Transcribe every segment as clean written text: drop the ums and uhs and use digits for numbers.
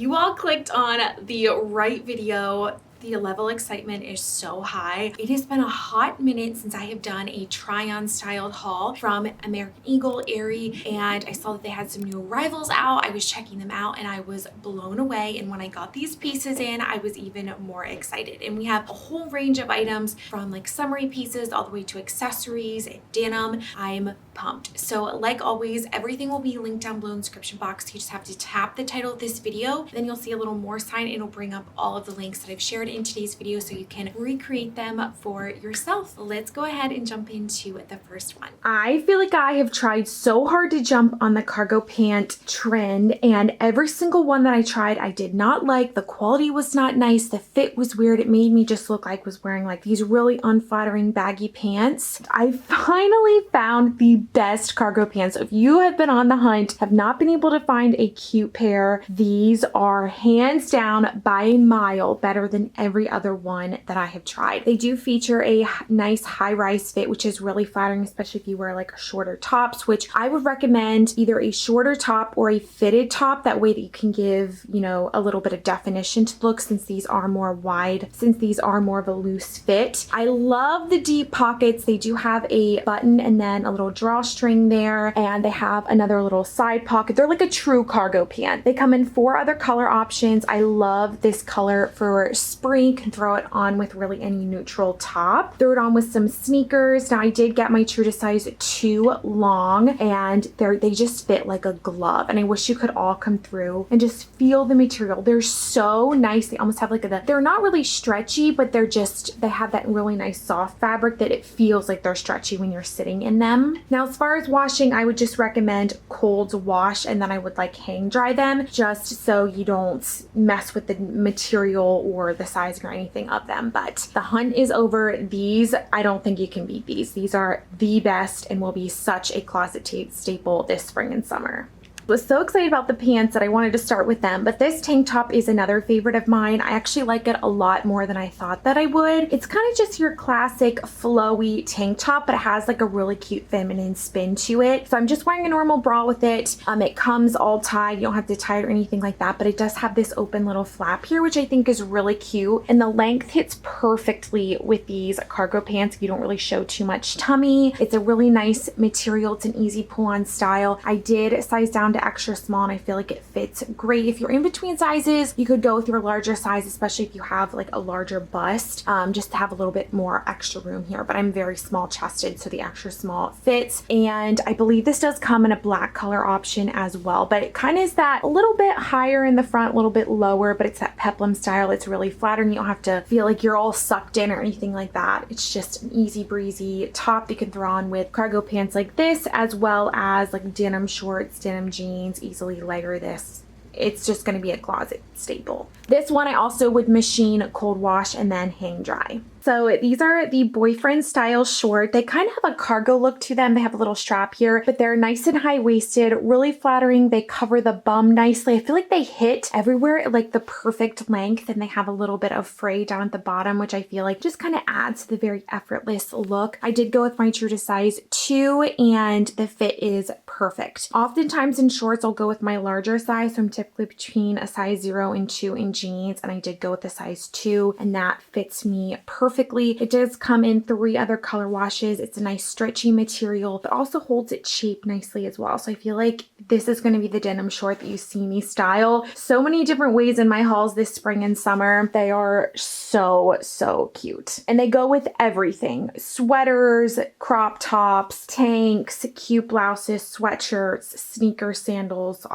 You all clicked on the right video. The level of excitement is so high. It has been a hot minute since I have done a try-on styled haul from American Eagle, Aerie, and I saw that they had some new arrivals out. I was checking them out and I was blown away. And when I got these pieces in, I was even more excited. And we have a whole range of items from like summery pieces all the way to accessories and denim. I'm pumped. So like always, everything will be linked down below in the description box. You just have to tap the title of this video, then you'll see a little more sign. It'll bring up all of the links that I've shared in today's video so you can recreate them for yourself. Let's go ahead and jump into the first one. I feel like I have tried so hard to jump on the cargo pant trend, and every single one that I tried I did not like. The quality was not nice, the fit was weird. It made me just look like I was wearing like these really unflattering baggy pants. I finally found the best cargo pants. So if you have been on the hunt, have not been able to find a cute pair, these are hands down by a mile better than every other one that I have tried. They do feature a nice high-rise fit, which is really flattering, especially if you wear like shorter tops, which I would recommend either a shorter top or a fitted top. That way that you can give, you know, a little bit of definition to the look, since these are more wide, since these are more of a loose fit. I love the deep pockets. They do have a button and then a little drawstring there, and they have another little side pocket. They're like a true cargo pant. They come in 4 other color options. I love this color for spring. You can throw it on with really any neutral top. Throw it on with some sneakers. Now I did get my true to size 2 long, and they just fit like a glove, and I wish you could all come through and just feel the material. They're so nice. They almost have like they're not really stretchy, but they have that really nice soft fabric that it feels like they're stretchy when you're sitting in them. Now as far as washing, I would just recommend cold wash, and then I would like hang dry them just so you don't mess with the material or the sizing or anything of them. But the hunt is over. These, I don't think you can beat these. These are the best and will be such a closet staple this spring and summer. Was so excited about the pants that I wanted to start with them, but this tank top is another favorite of mine. I actually like it a lot more than I thought that I would. It's kind of just your classic flowy tank top, but it has like a really cute feminine spin to it. So I'm just wearing a normal bra with it. It comes all tied. You don't have to tie it or anything like that, but it does have this open little flap here, which I think is really cute. And the length hits perfectly with these cargo pants. You don't really show too much tummy. It's a really nice material. It's an easy pull on style. I did size down to extra small, and I feel like it fits great. If you're in between sizes, you could go with your larger size, especially if you have like a larger bust, just to have a little bit more extra room here. But I'm very small chested, so the extra small fits. And I believe this does come in a black color option as well, but it kind of is that a little bit higher in the front, a little bit lower, but it's that peplum style. It's really flattering. You don't have to feel like you're all sucked in or anything like that. It's just an easy breezy top you can throw on with cargo pants like this, as well as like denim shorts, denim jeans. Easily layer this. It's just going to be a closet staple. This one I also would machine cold wash and then hang dry. So these are the boyfriend style short. They kind of have a cargo look to them. They have a little strap here, but they're nice and high-waisted, really flattering. They cover the bum nicely. I feel like they hit everywhere at like the perfect length, and they have a little bit of fray down at the bottom, which I feel like just kind of adds to the very effortless look. I did go with my true to size 2, and the fit is perfect. Oftentimes in shorts, I'll go with my larger size. So I'm typically between a size 0 and 2 in jeans, and I did go with the size 2, and that fits me perfectly. It does come in 3 other color washes. It's a nice stretchy material, but also holds its shape nicely as well. So I feel like this is going to be the denim short that you see me style so many different ways in my hauls this spring and summer. They are so cute, and they go with everything: sweaters, crop tops, tanks, cute blouses, sweatshirts, sneakers, sandals,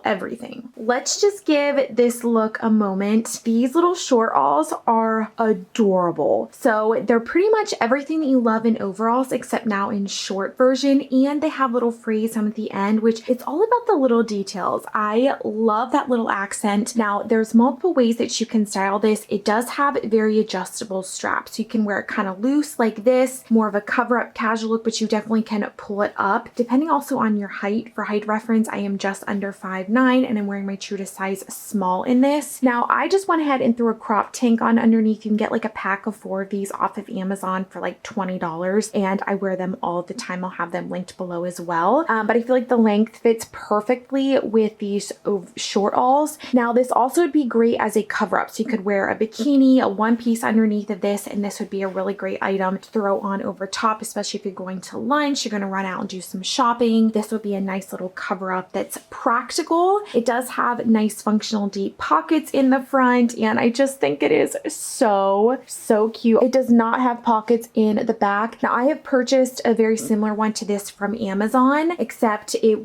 everything. Let's just give this look a moment. These little short alls are adorable. So they're pretty much everything that you love in overalls, except now in short version, and they have little frills down at the end, which it's all about the little details. I love that little accent. Now there's multiple ways that you can style this. It does have very adjustable straps. You can wear it kind of loose like this, more of a cover up casual look, but you definitely can pull it up depending on also on your height. For height reference, I am just under 5'9", and I'm wearing my true to size small in this. Now, I just went ahead and threw a crop tank on underneath. You can get like a pack of 4 of these off of Amazon for like $20, and I wear them all the time. I'll have them linked below as well. But I feel like the length fits perfectly with these short alls. Now, this also would be great as a cover up. So you could wear a bikini, a one piece underneath of this, and this would be a really great item to throw on over top, especially if you're going to lunch, you're going to run out and do some shopping. This would be a nice little cover up that's practical. It does have nice functional deep pockets in the front, and I just think it is so cute. It does not have pockets in the back. Now, I have purchased a very similar one to this from Amazon, except it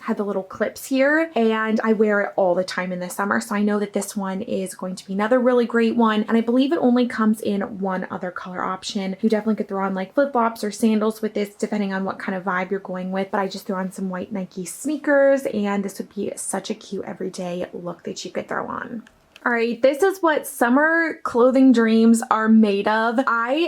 had the little clips here, and I wear it all the time in the summer. So I know that this one is going to be another really great one. And I believe it only comes in one other color option. You definitely could throw on like flip-flops or sandals with this, depending on what kind of vibe you're going with. But I just threw on some white Nike sneakers, and this would be such a cute everyday look that you could throw on. All right, this is what summer clothing dreams are made of.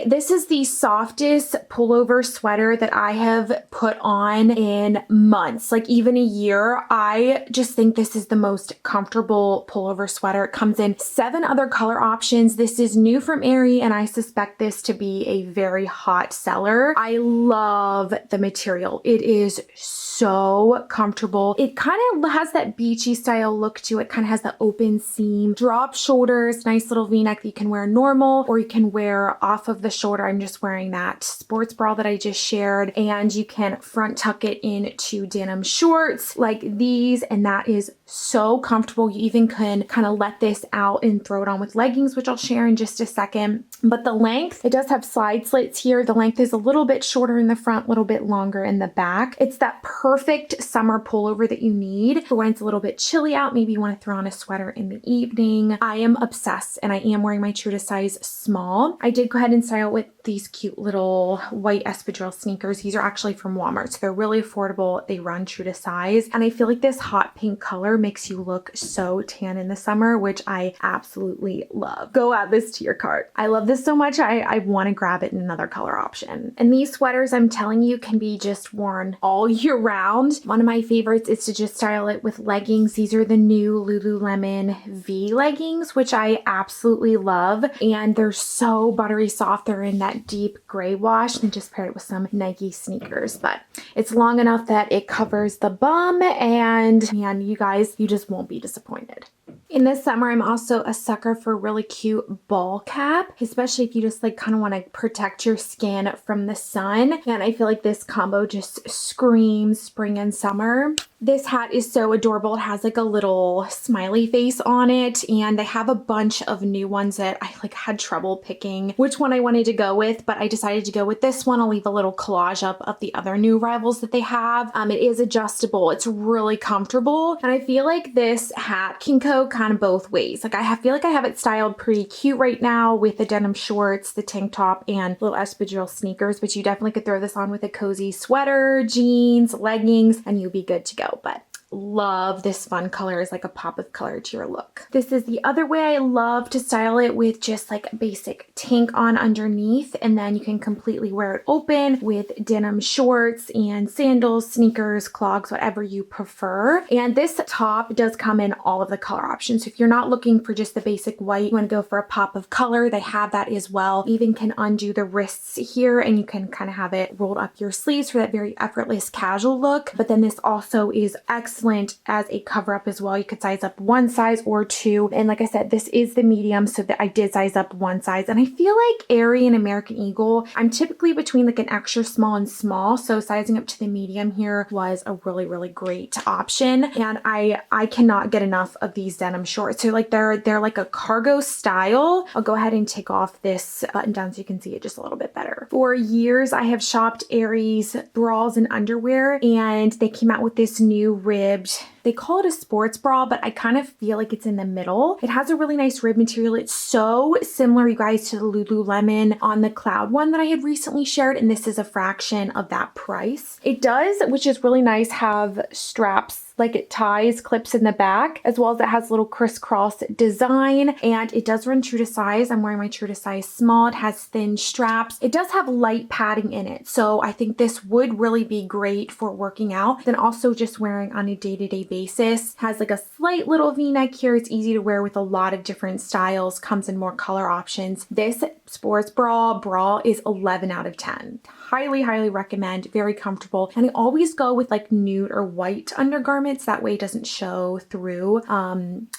This is the softest pullover sweater that I have put on in months, like even a year. I just think this is the most comfortable pullover sweater. It comes in 7 other color options. This is new from Aerie, and I suspect this to be a very hot seller. I love the material. It is so comfortable. It kind of has that beachy style look to it. Kind of has the open seam, drop shoulders, nice little v-neck that you can wear normal, or you can wear off of the shoulder. I'm just wearing that sports bra that I just shared, and you can front tuck it into denim shorts like these, and that is so comfortable. You even can kind of let this out and throw it on with leggings, which I'll share in just a second. But the length, it does have slide slits here. The length is a little bit shorter in the front, a little bit longer in the back. It's that perfect summer pullover that you need for when it's a little bit chilly out. Maybe you want to throw on a sweater in the evening. I am obsessed, and I am wearing my true to size small. I did go ahead and style it with these cute little white espadrille sneakers. These are actually from Walmart, so they're really affordable. They run true to size, and I feel like this hot pink color makes you look so tan in the summer, which I absolutely love. Go add this to your cart. I love this so much, I want to grab it in another color option. And these sweaters, I'm telling you, can be just worn all year round. One of my favorites is to just style it with leggings. These are the new Lululemon V leggings, which I absolutely love, and they're so buttery soft. They're in that deep gray wash, and just pair it with some Nike sneakers. But it's long enough that it covers the bum, and man, you guys, you just won't be disappointed. In the summer, I'm also a sucker for a really cute ball cap, especially if you just like kind of want to protect your skin from the sun. And I feel like this combo just screams spring and summer. This hat is so adorable. It has like a little smiley face on it, and they have a bunch of new ones that I like had trouble picking which one I wanted to go with, but I decided to go with this one. I'll leave a little collage up of the other new arrivals that they have. It is adjustable. It's really comfortable, and I feel like this hat can go kind of both ways. Like I feel like I have it styled pretty cute right now with the denim shorts, the tank top, and little espadrille sneakers, but you definitely could throw this on with a cozy sweater, jeans, leggings, and you'll be good to go. But love this fun color as like a pop of color to your look. This is the other way I love to style it, with just like a basic tank on underneath, and then you can completely wear it open with denim shorts and sandals, sneakers, clogs, whatever you prefer. And this top does come in all of the color options. So if you're not looking for just the basic white, you want to go for a pop of color, they have that as well. You even can undo the wrists here, and you can kind of have it rolled up your sleeves for that very effortless casual look. But then this also is excellent as a cover up as well. You could size up 1 size or 2. And like I said, this is the medium, so that I did size up 1 size. And I feel like Aerie and American Eagle, I'm typically between like an extra small and small. So sizing up to the medium here was a really, really great option. And I cannot get enough of these denim shorts. So like they're like a cargo style. I'll go ahead and take off this button down so you can see it just a little bit better. For years, I have shopped Aerie's bras and underwear, and they came out with this new ribbed They call it a sports bra, but I kind of feel like it's in the middle. It has a really nice rib material. It's so similar, you guys, to the Lululemon on the Cloud one that I had recently shared, and this is a fraction of that price. It does, which is really nice, have straps, like it ties clips in the back, as well as it has a little crisscross design, and it does run true to size. I'm wearing my true to size small. It has thin straps. It does have light padding in it, so I think this would really be great for working out, then also just wearing on a day-to-day basis. Has like a slight little v-neck here. It's easy to wear with a lot of different styles, comes in more color options. This sports bra is 11 out of 10. Highly recommend. Very comfortable, and I always go with like nude or white undergarments. That way it doesn't show through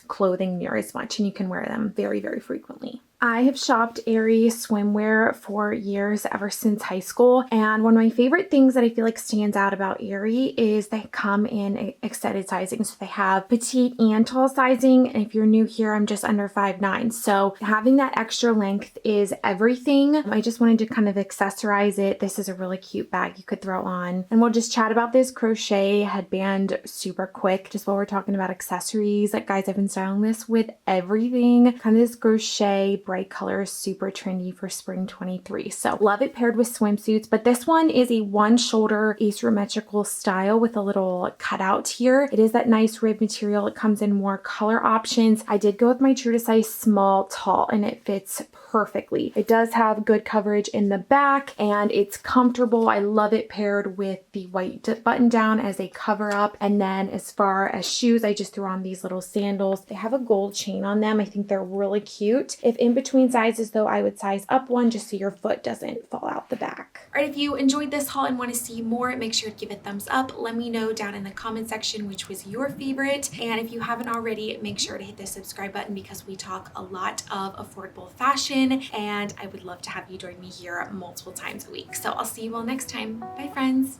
clothing near as much, and you can wear them very frequently. I have shopped Aerie swimwear for years, ever since high school, and one of my favorite things that I feel like stands out about Aerie is they come in extended sizing. So they have petite and tall sizing, and if you're new here, I'm just under 5'9", so having that extra length is everything. I just wanted to kind of accessorize it. This is a really cute bag you could throw on, and we'll just chat about this crochet headband super quick, just while we're talking about accessories. Like, guys, I've been styling this with everything. Kind of this crochet bright color is super trendy for spring 23. So love it paired with swimsuits, but this one is a one shoulder asymmetrical style with a little cutout here. It is that nice rib material. It comes in more color options. I did go with my true to size small tall, and it fits perfectly. It does have good coverage in the back, and it's comfortable. I love it paired with the white button down as a cover up. And then as far as shoes, I just threw on these little sandals. They have a gold chain on them. I think they're really cute. If in between sizes though, I would size up one just so your foot doesn't fall out the back. All right, if you enjoyed this haul and want to see more, make sure to give it a thumbs up. Let me know down in the comment section which was your favorite. And if you haven't already, make sure to hit the subscribe button, because we talk a lot of affordable fashion, and I would love to have you join me here multiple times a week. So I'll see you all next time. Bye, friends.